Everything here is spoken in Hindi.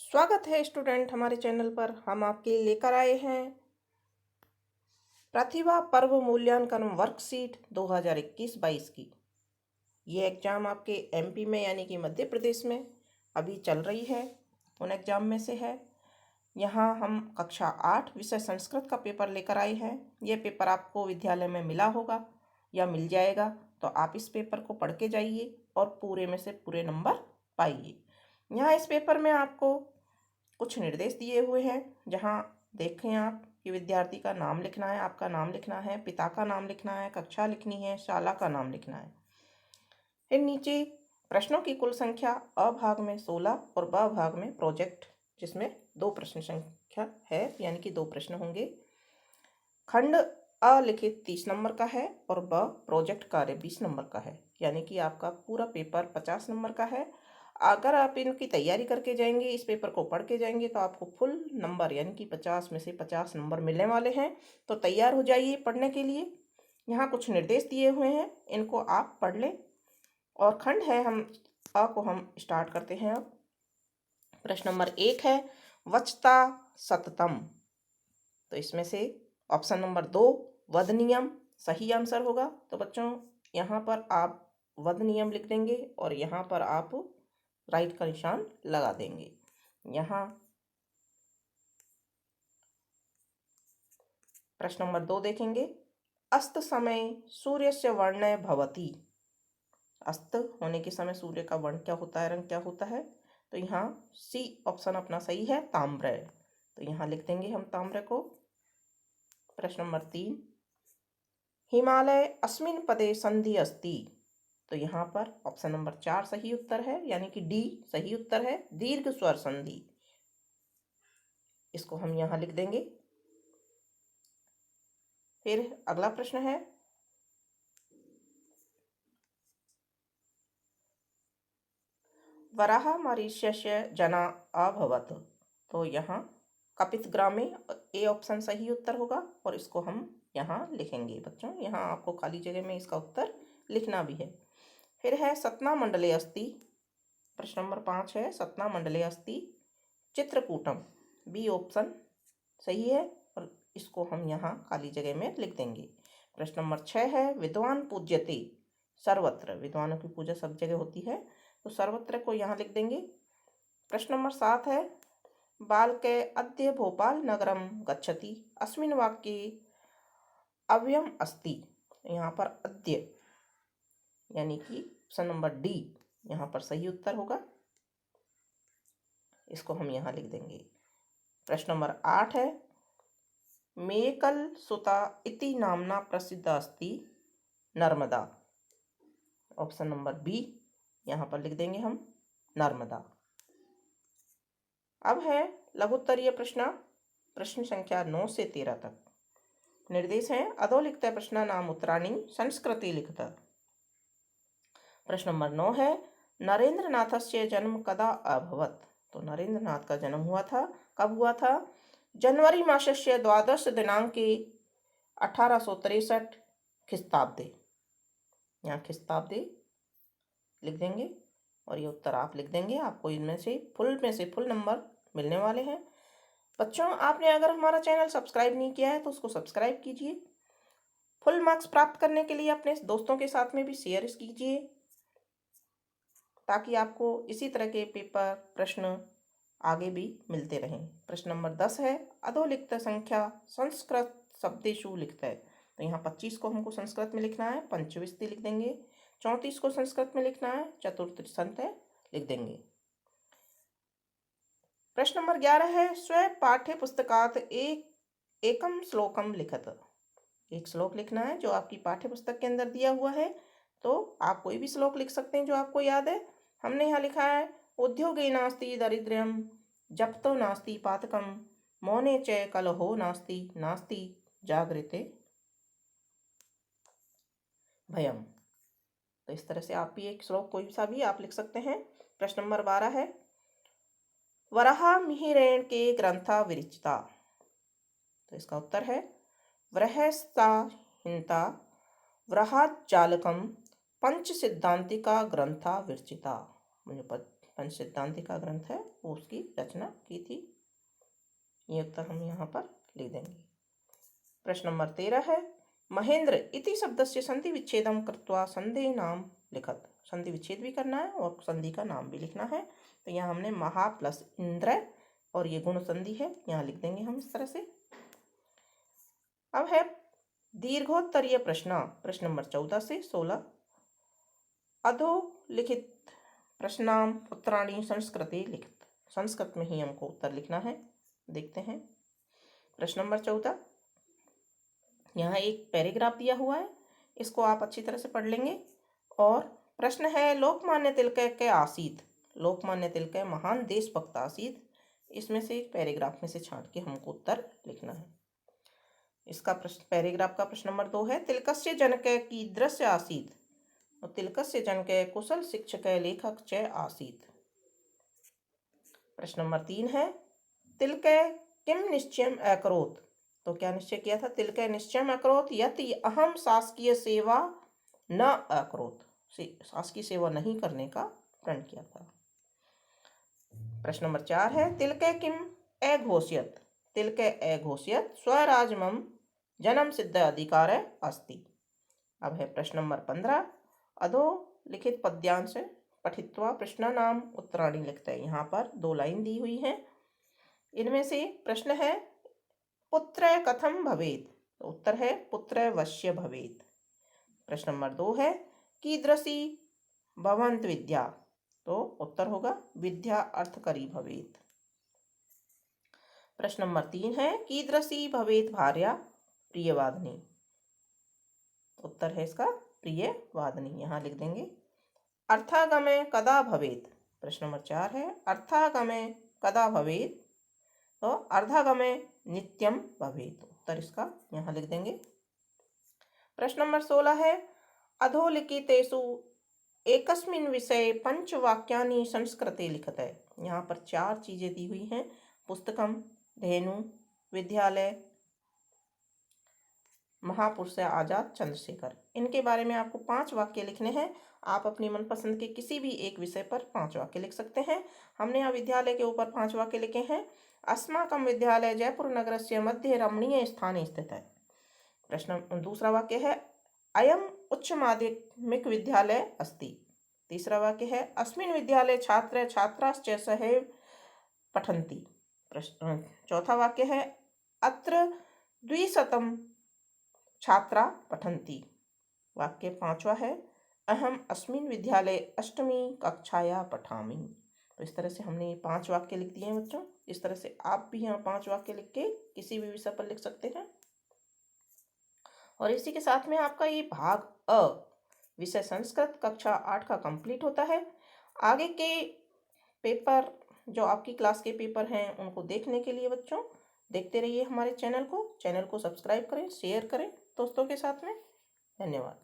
स्वागत है स्टूडेंट हमारे चैनल पर। हम आपके लिए लेकर आए हैं प्रतिभा पर्व मूल्यांकन वर्कशीट 2021-22 की। ये एग्ज़ाम आपके एमपी में यानी कि मध्य प्रदेश में अभी चल रही है, उन एग्ज़ाम में से है। यहाँ हम कक्षा 8 विषय संस्कृत का पेपर लेकर आए हैं। ये पेपर आपको विद्यालय में मिला होगा या मिल जाएगा, तो आप इस पेपर को पढ़ के जाइए और पूरे में से पूरे नंबर पाइए। यहाँ इस पेपर में आपको कुछ निर्देश दिए हुए हैं, जहाँ देखें आप कि विद्यार्थी का नाम लिखना है, आपका नाम लिखना है, पिता का नाम लिखना है, कक्षा लिखनी है, शाला का नाम लिखना है। फिर नीचे प्रश्नों की कुल संख्या अ भाग में 16 और ब भाग में प्रोजेक्ट, जिसमें 2 प्रश्न संख्या है यानी कि 2 प्रश्न होंगे। खंड अ लिखित 30 नंबर का है और ब प्रोजेक्ट कार्य 20 नंबर का है, यानी कि आपका पूरा पेपर 50 नंबर का है। अगर आप इनकी तैयारी करके जाएंगे, इस पेपर को पढ़ के जाएंगे, तो आपको फुल नंबर यानी कि 50 में से 50 नंबर मिलने वाले हैं। तो तैयार हो जाइए पढ़ने के लिए। यहाँ कुछ निर्देश दिए हुए हैं, इनको आप पढ़ लें। और खंड है हम स्टार्ट करते हैं अब। प्रश्न नंबर 1 है वचता सततम। तो इसमें से ऑप्शन नंबर 2 वध नियम सही आंसर होगा। तो बच्चों यहाँ पर आप वध नियम लिख देंगे और यहाँ पर आप राइट का निशान लगा देंगे। यहाँ प्रश्न नंबर 2 देखेंगे अस्त समय सूर्य से वर्ण भवति। अस्त होने के समय सूर्य का वर्ण क्या होता है, रंग क्या होता है? तो यहाँ सी ऑप्शन अपना सही है, ताम्र। तो यहाँ लिख देंगे हम ताम्र को। प्रश्न नंबर 3 हिमालय अस्मिन पदे संधि अस्ति। तो यहाँ पर ऑप्शन नंबर 4 सही उत्तर है, यानी कि डी सही उत्तर है, दीर्घ स्वर संधि। इसको हम यहाँ लिख देंगे। फिर अगला प्रश्न है वराह मरीष्यस्य जना अभवत। तो यहाँ कपित ग्रामे ए ऑप्शन सही उत्तर होगा और इसको हम यहाँ लिखेंगे। बच्चों यहाँ आपको खाली जगह में इसका उत्तर लिखना भी है। फिर है सतना मंडले अस्ति। प्रश्न नंबर 5 है सतना मंडले अस्ति चित्रकूटम, बी ऑप्शन सही है और इसको हम यहाँ खाली जगह में लिख देंगे। प्रश्न नंबर 6 है विद्वान पूज्यते सर्वत्र। विद्वानों की पूजा सब जगह होती है, तो सर्वत्र को यहाँ लिख देंगे। प्रश्न नंबर 7 है बालके अद्य भोपाल नगरम गच्छति अस्मिन् वाक्ये अव्ययम अस्ति। यहाँ पर अद्य यानी कि ऑप्शन नंबर डी यहाँ पर सही उत्तर होगा, इसको हम यहाँ लिख देंगे। प्रश्न नंबर 8 है मेकल सुता इति नामना प्रसिद्ध अस्ति नर्मदा। ऑप्शन नंबर बी यहाँ पर लिख देंगे हम नर्मदा। अब है लघुत्तरीय प्रश्न संख्या 9 से 13 तक। निर्देश हैं अधोलिखित प्रश्नानाम् उत्तराणि संस्कृते लिखत। प्रश्न नंबर 9 है नरेंद्र नाथस्य जन्म कदा अभवत। तो नरेंद्र नाथ का जन्म हुआ था, कब हुआ था? जनवरी मासस्य 12 दिनांके 1863 ख्रीस्ताब्दे। यहाँ ख्रीस्ताब्दे लिख देंगे और ये उत्तर आप लिख देंगे। आपको इनमें से फुल नंबर मिलने वाले हैं। बच्चों आपने अगर हमारा चैनल सब्सक्राइब नहीं किया है तो उसको सब्सक्राइब कीजिए। फुल मार्क्स प्राप्त करने के लिए अपने दोस्तों के साथ में भी शेयर कीजिए, ताकि आपको इसी तरह के पेपर प्रश्न आगे भी मिलते रहें। प्रश्न नंबर 10 है अधोलिखित संख्या संस्कृत शब्देषु लिखित है। तो यहाँ 25 को हमको संस्कृत में लिखना है, पंचविंशति लिख देंगे। 34 को संस्कृत में लिखना है, चतुर्थी लिख देंगे। प्रश्न नंबर 11 है स्व पाठ्य पुस्तकात एकम श्लोकम लिखत। एक श्लोक लिखना है जो आपकी पाठ्य पुस्तक के अंदर दिया हुआ है। तो आप कोई भी श्लोक लिख सकते हैं जो आपको याद है। हमने यहाँ लिखा है उद्योगे नास्ति दरिद्र्यम जप्तो नास्ति पातकम मौने च कलहो नास्ति नास्ति जागृते भयम। तो इस तरह से आप भी एक श्लोक कोई सा भी आप लिख सकते हैं। प्रश्न नंबर 12 है वराह मिहिरेण के ग्रंथा विरचिता। तो इसका उत्तर है वृहस्ता हिंता वृहज्जालकम पंच सिद्धांतिका ग्रंथा विरचिता। मुझे पंचसिद्धांति का ग्रंथ है वो उसकी रचना की थी। ये उत्तर हम यहाँ पर लिख देंगे। प्रश्न नंबर 13 है महेंद्र इति शब्दस्य संधि विच्छेदम कृत्वा संधि नाम लिखत। संधि विच्छेद भी करना है और संधि का नाम भी लिखना है। तो यहाँ हमने महा प्लस इंद्र और ये गुण संधि है, यहाँ लिख देंगे हम इस तरह से। अब है दीर्घोत्तरीय प्रश्न, प्रश्न नंबर 14 से 16। अधोलिखित प्रश्नाम उत्तराणी संस्कृते लिखित। संस्कृत में ही हमको उत्तर लिखना है। देखते हैं प्रश्न नंबर 14। यहाँ एक पैराग्राफ दिया हुआ है, इसको आप अच्छी तरह से पढ़ लेंगे। और प्रश्न है लोकमान्य तिलक के आसीत। लोकमान्य तिलक महान देशभक्त आसीत। इसमें से एक पैराग्राफ में से छांट के हमको उत्तर लिखना है। इसका प्रश्न पैराग्राफ का प्रश्न नंबर 2 है तिलकस्य जनक कीदृश आसीत। और तिलकस्य जनक कुशल शिक्षक लेखक च आसीत। प्रश्न नंबर 3 है तिलक किम निश्चयम अकरोत्। तो क्या निश्चय किया था? तिलक निश्चयम अकरोत् यति अहम शासकीय सेवा न अकरोत्। शासकीय सेवा नहीं करने का प्रण किया था। प्रश्न नंबर 4 है तिलक किम अघोषयत्। तिलक अघोषयत् स्वराज्यमं जन्म सिद्ध अधिकार अस्ति। अब है प्रश्न नंबर 15 अधोलिखित पद्यांश पठित्वा प्रश्नानाम उत्तराणि लिखते हैं। यहाँ पर 2 लाइन दी हुई हैं। इनमें से प्रश्न है पुत्र कथम भवेत्। तो उत्तर है पुत्र वश्य भवेत्। प्रश्न नंबर 2 है कीदृशी भवन्त विद्या। तो उत्तर होगा विद्या अर्थकरी भवेत्। प्रश्न नंबर 3 है कीदृशी भवेत् भार्या प्रियवादिनी। उत्तर है इसका प्रियवादिनी, यहाँ लिख देंगे। अर्थागमे कदा भवेत्। प्रश्न नंबर 4 है अर्थागमे कदा भवेत्। तो अर्धागमे नित्यम भवेत्। उत्तर इसका यहाँ लिख देंगे। प्रश्न नंबर 16 है अधोलिखितेषु एकस्मिन् विषये पंचवाक्यानि संस्कृते लिखते। यहाँ पर 4 चीजें दी हुई हैं, पुस्तकम, धेनु, विद्यालय, महापुरुष आजाद चंद्रशेखर। इनके बारे में आपको 5 वाक्य लिखने हैं। आप अपनी मनपसंद के किसी भी एक विषय पर 5 वाक्य लिख सकते हैं। हमने यहाँ विद्यालय के ऊपर 5 वाक्य लिखे हैं। अस्माकं विद्यालय जयपुर नगरस्य मध्ये रमणीय स्थाने स्थित है। प्रश्न दूसरा वाक्य है अयम उच्च माध्यमिक विद्यालय अस्ति। तीसरा वाक्य है अस्मिन् विद्यालय छात्र छात्राश्च सहैव पठन्ति। प्रश्न चौथा वाक्य है अत्र 200 छात्रा पठन्ति। वाक्य 5वां है अहम अस्मिन् विद्यालय 8वीं कक्षाया पठामि। तो इस तरह से हमने ये 5 वाक्य लिख दिए हैं बच्चों। इस तरह से आप भी यहाँ 5 वाक्य लिख के किसी भी विषय पर लिख सकते हैं। और इसी के साथ में आपका ये भाग अ विषय संस्कृत कक्षा 8 का कंप्लीट होता है। आगे के पेपर जो आपकी क्लास के पेपर हैं उनको देखने के लिए बच्चों देखते रहिए हमारे चैनल को सब्सक्राइब करें, शेयर करें दोस्तों के साथ में। धन्यवाद।